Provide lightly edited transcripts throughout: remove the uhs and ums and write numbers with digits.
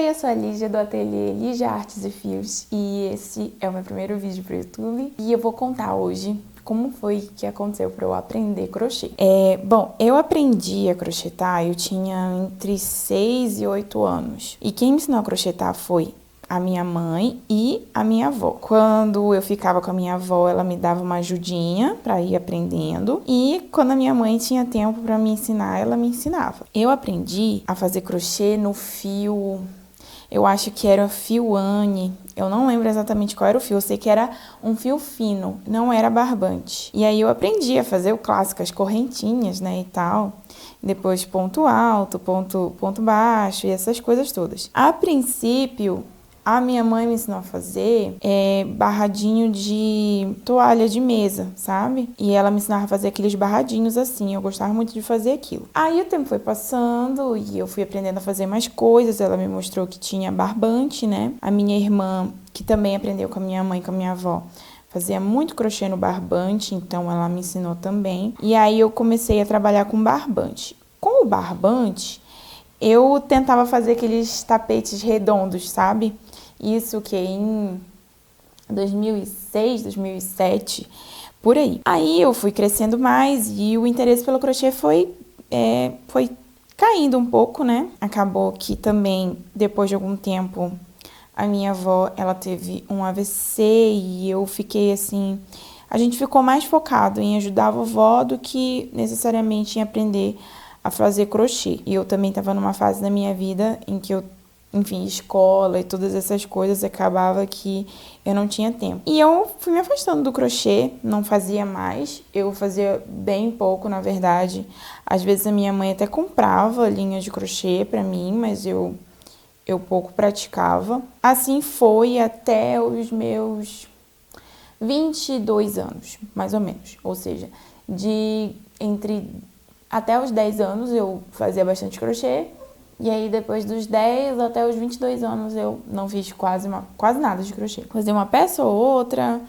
Oi, eu sou a Lígia do ateliê Lígia Artes e Fios e esse é o meu primeiro vídeo pro YouTube e eu vou contar hoje como foi que aconteceu para eu aprender crochê. Bom, eu aprendi a crochetar, eu tinha entre 6 e 8 anos e quem me ensinou a crochetar foi a minha mãe e a minha avó. Quando eu ficava com a minha avó, ela me dava uma ajudinha para ir aprendendo. E quando a minha mãe tinha tempo para me ensinar, ela me ensinava. Eu aprendi a fazer crochê no fio, eu acho que era fio Anne. Eu não lembro exatamente qual era o fio, eu sei que era um fio fino, não era barbante. E aí eu aprendi a fazer o clássico, as correntinhas, né, e tal. Depois ponto alto, ponto baixo e essas coisas todas. A princípio, a minha mãe me ensinou a fazer barradinho de toalha de mesa, sabe? E ela me ensinava a fazer aqueles barradinhos assim, eu gostava muito de fazer aquilo. Aí o tempo foi passando e eu fui aprendendo a fazer mais coisas, ela me mostrou que tinha barbante, né? A minha irmã, que também aprendeu com a minha mãe e com a minha avó, fazia muito crochê no barbante, então ela me ensinou também. E aí eu comecei a trabalhar com barbante. Com o barbante, eu tentava fazer aqueles tapetes redondos, sabe? Isso que em 2006, 2007, por aí. Aí eu fui crescendo mais e o interesse pelo crochê foi caindo um pouco, né? Acabou que também, depois de algum tempo, a minha avó, ela teve um AVC e eu fiquei assim... A gente ficou mais focado em ajudar a vovó do que necessariamente em aprender a fazer crochê. E eu também estava numa fase da minha vida em que eu, enfim, escola e todas essas coisas, acabava que eu não tinha tempo. E eu fui me afastando do crochê, não fazia mais, eu fazia bem pouco, na verdade. Às vezes a minha mãe até comprava linha de crochê pra mim, mas eu pouco praticava. Assim foi até os meus 22 anos, mais ou menos. Ou seja, até os 10 anos eu fazia bastante crochê. E aí, depois dos 10 até os 22 anos, eu não fiz quase nada de crochê. Fazia uma peça ou outra,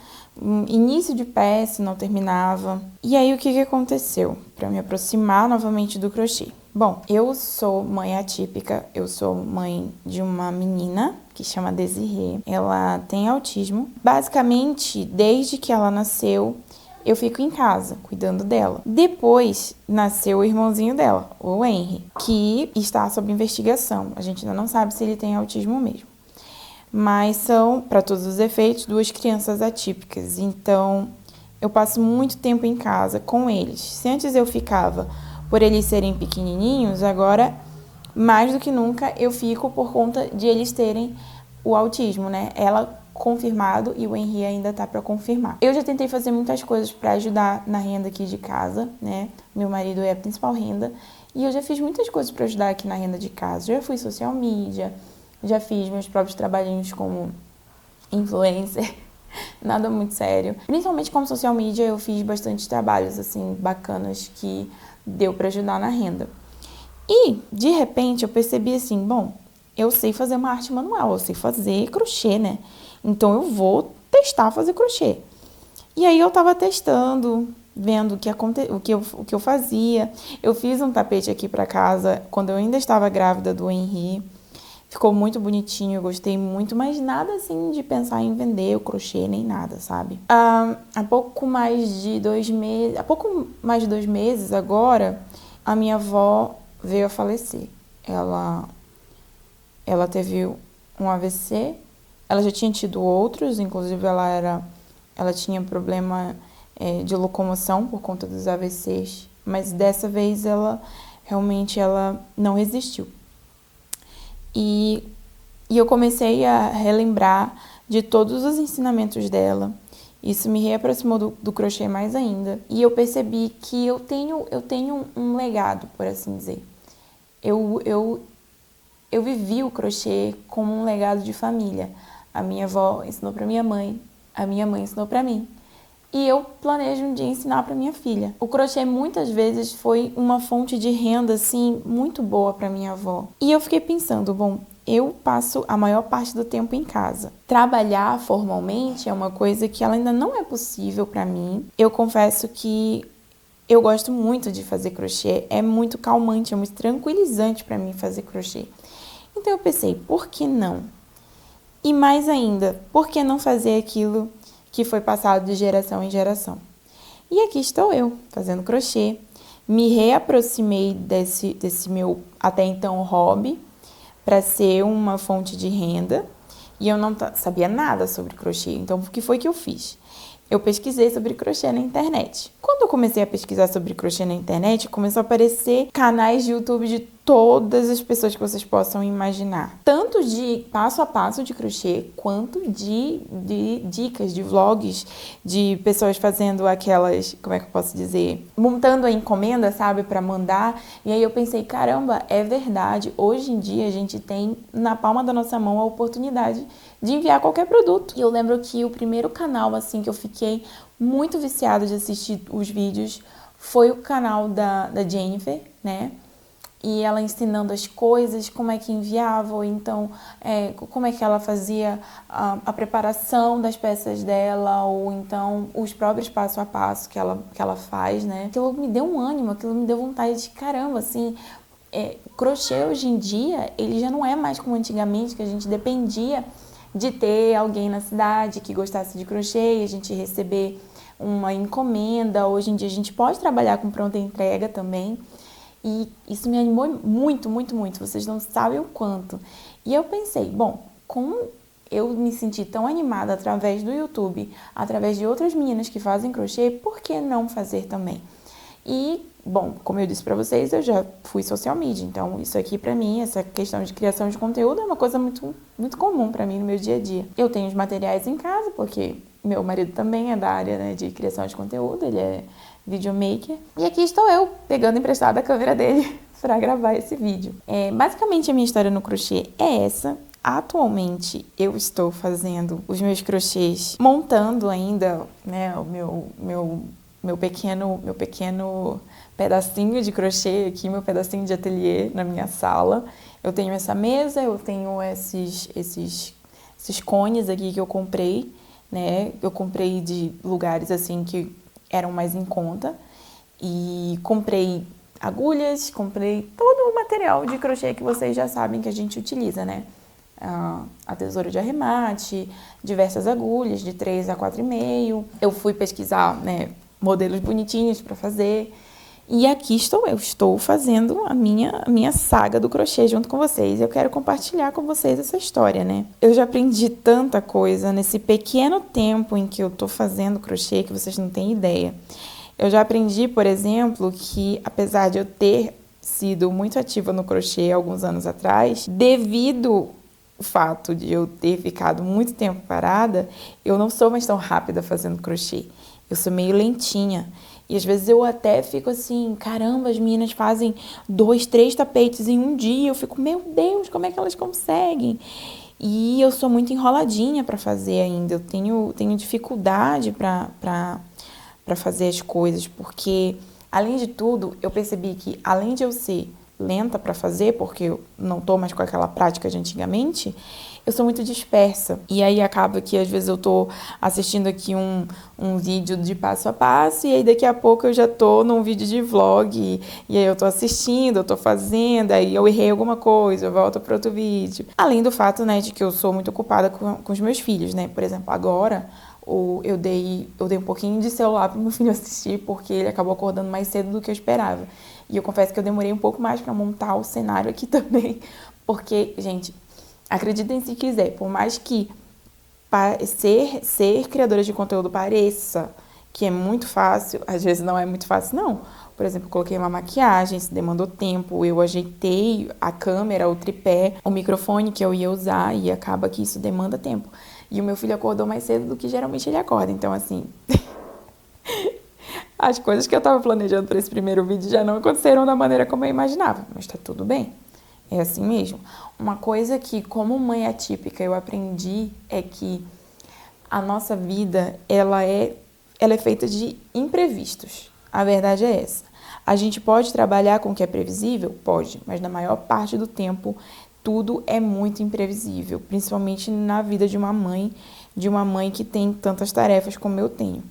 início de peça, não terminava. E aí, o que aconteceu para me aproximar novamente do crochê? Bom, eu sou mãe atípica, eu sou mãe de uma menina que chama Desirê. Ela tem autismo. Basicamente, desde que ela nasceu, eu fico em casa, cuidando dela. Depois, nasceu o irmãozinho dela, o Henry, que está sob investigação. A gente ainda não sabe se ele tem autismo mesmo. Mas são, para todos os efeitos, duas crianças atípicas. Então, eu passo muito tempo em casa com eles. Se antes eu ficava por eles serem pequenininhos, agora, mais do que nunca, eu fico por conta de eles terem o autismo, né? Ela confirmado e o Henry ainda tá para confirmar. Eu já tentei fazer muitas coisas para ajudar na renda aqui de casa, né? Meu marido é a principal renda e eu já fiz muitas coisas para ajudar aqui na renda de casa. Já fui social media, já fiz meus próprios trabalhinhos como influencer, nada muito sério. Principalmente como social media eu fiz bastante trabalhos assim bacanas que deu para ajudar na renda. E de repente eu percebi assim, bom, eu sei fazer uma arte manual, eu sei fazer crochê, né? Então, eu vou testar fazer crochê. E aí, eu tava testando, vendo o que eu fazia. Eu fiz um tapete aqui pra casa quando eu ainda estava grávida do Henry. Ficou muito bonitinho, eu gostei muito, mas nada assim de pensar em vender o crochê, nem nada, sabe? Há pouco mais de 2 meses agora, a minha avó veio a falecer. Ela teve um AVC. Ela já tinha tido outros, inclusive ela tinha problema de locomoção por conta dos AVCs, mas dessa vez ela não resistiu. E eu comecei a relembrar de todos os ensinamentos dela. Isso me reaproximou do crochê mais ainda. E eu percebi que eu tenho um legado, por assim dizer. Eu vivi o crochê como um legado de família. A minha avó ensinou para minha mãe, a minha mãe ensinou para mim. E eu planejo um dia ensinar para minha filha. O crochê muitas vezes foi uma fonte de renda assim muito boa para minha avó. E eu fiquei pensando, bom, eu passo a maior parte do tempo em casa. Trabalhar formalmente é uma coisa que ela ainda não é possível para mim. Eu confesso que eu gosto muito de fazer crochê, é muito calmante, é muito tranquilizante para mim fazer crochê. Então eu pensei, por que não? E mais ainda, por que não fazer aquilo que foi passado de geração em geração? E aqui estou eu, fazendo crochê. Me reaproximei desse meu até então hobby para ser uma fonte de renda. E eu não sabia nada sobre crochê. Então, o que foi que eu fiz? Eu pesquisei sobre crochê na internet. Quando eu comecei a pesquisar sobre crochê na internet, começou a aparecer canais de YouTube de todas as pessoas que vocês possam imaginar. Tanto de passo a passo de crochê, quanto de dicas, de vlogs, de pessoas fazendo aquelas, como é que eu posso dizer? Montando a encomenda, sabe, para mandar. E aí eu pensei, caramba, é verdade. Hoje em dia a gente tem na palma da nossa mão a oportunidade de enviar qualquer produto. E eu lembro que o primeiro canal, assim, que eu fiquei muito viciada de assistir os vídeos foi o canal da Jennifer, né? E ela ensinando as coisas, como é que enviava, ou então como é que ela fazia a preparação das peças dela, ou então os próprios passo a passo que ela faz, né? Aquilo me deu um ânimo, aquilo me deu vontade de caramba, assim. Crochê hoje em dia, ele já não é mais como antigamente, que a gente dependia de ter alguém na cidade que gostasse de crochê e a gente receber uma encomenda. Hoje em dia a gente pode trabalhar com pronta entrega também. E isso me animou muito, muito, muito. Vocês não sabem o quanto. E eu pensei, bom, como eu me senti tão animada através do YouTube, através de outras meninas que fazem crochê, por que não fazer também? E, bom, como eu disse pra vocês, eu já fui social media. Então, isso aqui pra mim, essa questão de criação de conteúdo é uma coisa muito, muito comum pra mim no meu dia a dia. Eu tenho os materiais em casa, porque meu marido também é da área, né, de criação de conteúdo, ele é videomaker. E aqui estou eu, pegando emprestada a câmera dele para gravar esse vídeo. Basicamente, a minha história no crochê é essa. Atualmente, eu estou fazendo os meus crochês, montando ainda, né, o meu pequeno pedacinho de crochê aqui, meu pedacinho de ateliê na minha sala. Eu tenho essa mesa, eu tenho esses cones aqui que eu comprei, né? Eu comprei de lugares assim que eram mais em conta. E comprei agulhas, comprei todo o material de crochê que vocês já sabem que a gente utiliza, né? A tesoura de arremate, diversas agulhas de 3 a 4,5. Eu fui pesquisar, né, modelos bonitinhos para fazer. E aqui estou fazendo a minha saga do crochê junto com vocês. Eu quero compartilhar com vocês essa história, né? Eu já aprendi tanta coisa nesse pequeno tempo em que eu tô fazendo crochê que vocês não têm ideia. Eu já aprendi, por exemplo, que apesar de eu ter sido muito ativa no crochê alguns anos atrás, devido o fato de eu ter ficado muito tempo parada, eu não sou mais tão rápida fazendo crochê. Eu sou meio lentinha. E às vezes eu até fico assim, caramba, as meninas fazem 2, 3 tapetes em um dia. Eu fico, meu Deus, como é que elas conseguem? E eu sou muito enroladinha para fazer ainda. Eu tenho dificuldade para fazer as coisas, porque, além de tudo, eu percebi que, além de eu ser lenta para fazer, porque eu não tô mais com aquela prática de antigamente, eu sou muito dispersa. E aí acaba que às vezes eu tô assistindo aqui um vídeo de passo a passo e aí daqui a pouco eu já tô num vídeo de vlog e aí eu tô assistindo, eu tô fazendo, aí eu errei alguma coisa, eu volto para outro vídeo. Além do fato, né, de que eu sou muito ocupada com os meus filhos, né? Por exemplo, agora eu dei um pouquinho de celular pro meu filho assistir porque ele acabou acordando mais cedo do que eu esperava. E eu confesso que eu demorei um pouco mais para montar o cenário aqui também, porque, gente, acreditem se quiser, por mais que ser criadora de conteúdo pareça que é muito fácil, às vezes não é muito fácil, não. Por exemplo, eu coloquei uma maquiagem, isso demandou tempo, eu ajeitei a câmera, o tripé, o microfone que eu ia usar e acaba que isso demanda tempo. E o meu filho acordou mais cedo do que geralmente ele acorda, então assim... As coisas que eu estava planejando para esse primeiro vídeo já não aconteceram da maneira como eu imaginava, mas tá tudo bem. É assim mesmo. Uma coisa que, como mãe atípica, eu aprendi é que a nossa vida, ela é feita de imprevistos. A verdade é essa. A gente pode trabalhar com o que é previsível? Pode, mas na maior parte do tempo, tudo é muito imprevisível, principalmente na vida de uma mãe que tem tantas tarefas como eu tenho.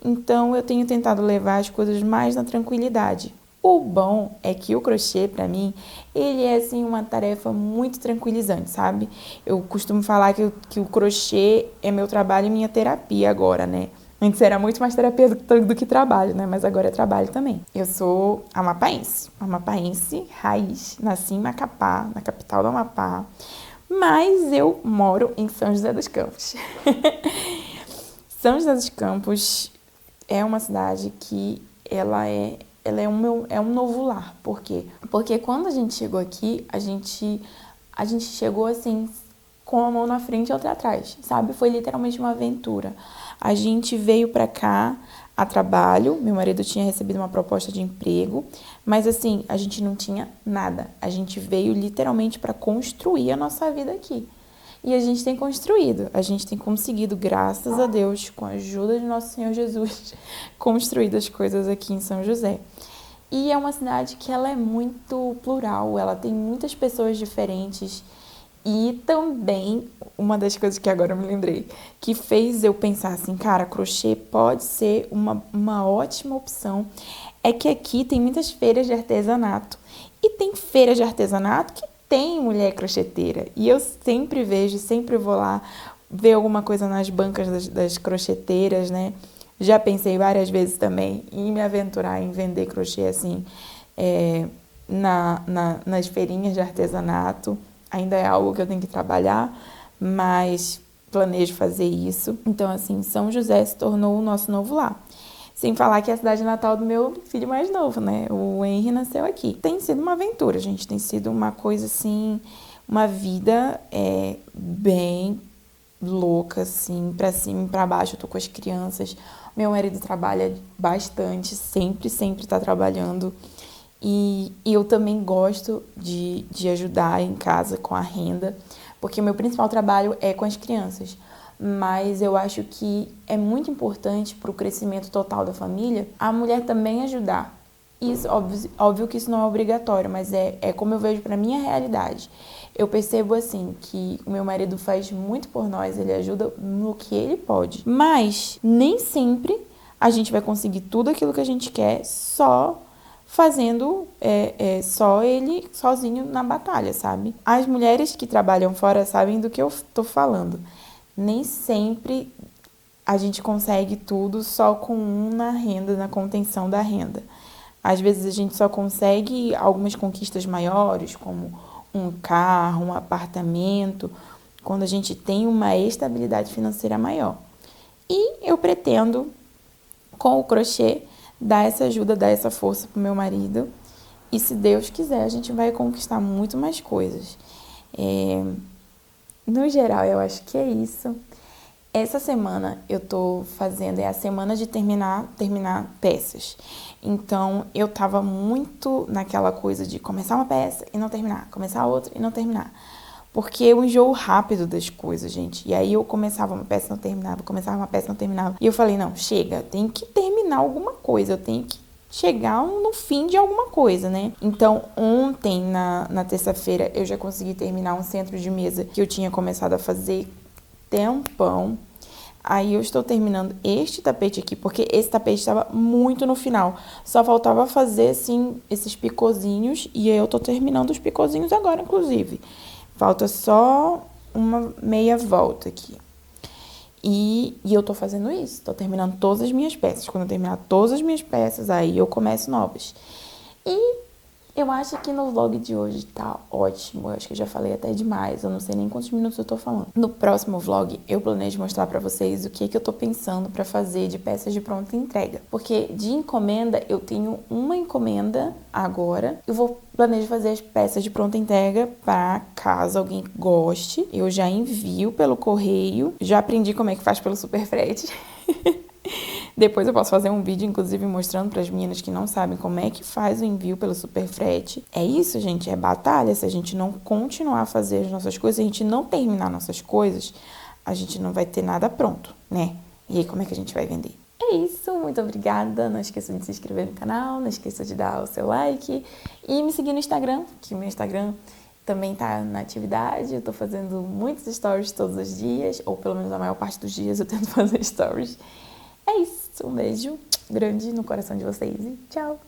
Então, eu tenho tentado levar as coisas mais na tranquilidade. O bom é que o crochê, pra mim, ele é, assim, uma tarefa muito tranquilizante, sabe? Eu costumo falar que o crochê é meu trabalho e minha terapia agora, né? Antes era muito mais terapia do que trabalho, né? Mas agora é trabalho também. Eu sou amapaense raiz. Nasci em Macapá, na capital do Amapá. Mas eu moro em São José dos Campos. São José dos Campos é uma cidade que ela é um novo lar. Por quê? Porque quando a gente chegou aqui, a gente chegou assim, com a mão na frente e outra atrás, sabe? Foi literalmente uma aventura. A gente veio pra cá a trabalho, meu marido tinha recebido uma proposta de emprego, mas assim, a gente não tinha nada. A gente veio literalmente para construir a nossa vida aqui. E a gente tem construído, a gente tem conseguido, graças a Deus, com a ajuda de nosso Senhor Jesus, construído as coisas aqui em São José. E é uma cidade que ela é muito plural, ela tem muitas pessoas diferentes. E também, uma das coisas que agora eu me lembrei, que fez eu pensar assim, cara, crochê pode ser uma ótima opção, é que aqui tem muitas feiras de artesanato. E tem feira de artesanato que tem mulher crocheteira. E eu sempre vejo, sempre vou lá ver alguma coisa nas bancas das crocheteiras, né? Já pensei várias vezes também em me aventurar em vender crochê assim, nas feirinhas de artesanato. Ainda é algo que eu tenho que trabalhar, mas planejo fazer isso. Então, assim, São José se tornou o nosso novo lar. Sem falar que é a cidade natal do meu filho mais novo, né? O Henry nasceu aqui. Tem sido uma aventura, gente. Tem sido uma coisa, assim, uma vida bem louca, assim, pra cima e pra baixo. Eu tô com as crianças. Meu marido trabalha bastante, sempre tá trabalhando. E eu também gosto de ajudar em casa com a renda, porque o meu principal trabalho é com as crianças. Mas eu acho que é muito importante para o crescimento total da família a mulher também ajudar. Isso, óbvio que isso não é obrigatório, mas é como eu vejo para minha realidade. Eu percebo assim que o meu marido faz muito por nós, ele ajuda no que ele pode. Mas nem sempre a gente vai conseguir tudo aquilo que a gente quer só fazendo só ele sozinho na batalha, sabe? As mulheres que trabalham fora sabem do que eu tô falando. Nem sempre a gente consegue tudo só com um na renda, na contenção da renda. Às vezes a gente só consegue algumas conquistas maiores, como um carro, um apartamento, quando a gente tem uma estabilidade financeira maior. E eu pretendo, com o crochê, dar essa ajuda, dar essa força pro meu marido. E se Deus quiser, a gente vai conquistar muito mais coisas. No geral, eu acho que é isso. Essa semana eu tô fazendo, é a semana de terminar peças. Então, eu tava muito naquela coisa de começar uma peça e não terminar, começar outra e não terminar. Porque eu enjoo rápido das coisas, gente. E aí eu começava uma peça e não terminava, começava uma peça e não terminava. E eu falei, não, chega, eu tenho que terminar alguma coisa, eu tenho que chegar no fim de alguma coisa, né? Então, ontem, na terça-feira, eu já consegui terminar um centro de mesa que eu tinha começado a fazer tempão. Aí eu estou terminando este tapete aqui, porque esse tapete estava muito no final. Só faltava fazer, assim, esses picozinhos. E aí eu tô terminando os picozinhos agora, inclusive. Falta só uma meia volta aqui. E eu tô fazendo isso. Tô terminando todas as minhas peças. Quando eu terminar todas as minhas peças, aí eu começo novas. E eu acho que no vlog de hoje tá ótimo. Eu acho que eu já falei até demais. Eu não sei nem quantos minutos eu tô falando. No próximo vlog, eu planejo mostrar pra vocês o que eu tô pensando pra fazer de peças de pronta entrega. Porque de encomenda, eu tenho uma encomenda agora. Eu planejo fazer as peças de pronta entrega pra caso alguém goste. Eu já envio pelo correio. Já aprendi como é que faz pelo Superfrete. Depois eu posso fazer um vídeo, inclusive, mostrando para as meninas que não sabem como é que faz o envio pelo Superfrete. É isso, gente, é batalha. Se a gente não continuar a fazer as nossas coisas, se a gente não terminar nossas coisas, a gente não vai ter nada pronto, né? E aí, como é que a gente vai vender? É isso, muito obrigada. Não esqueça de se inscrever no canal, não esqueça de dar o seu like e me seguir no Instagram, que o meu Instagram também tá na atividade. Eu tô fazendo muitos stories todos os dias, ou pelo menos a maior parte dos dias eu tento fazer stories. É isso, um beijo grande no coração de vocês e tchau!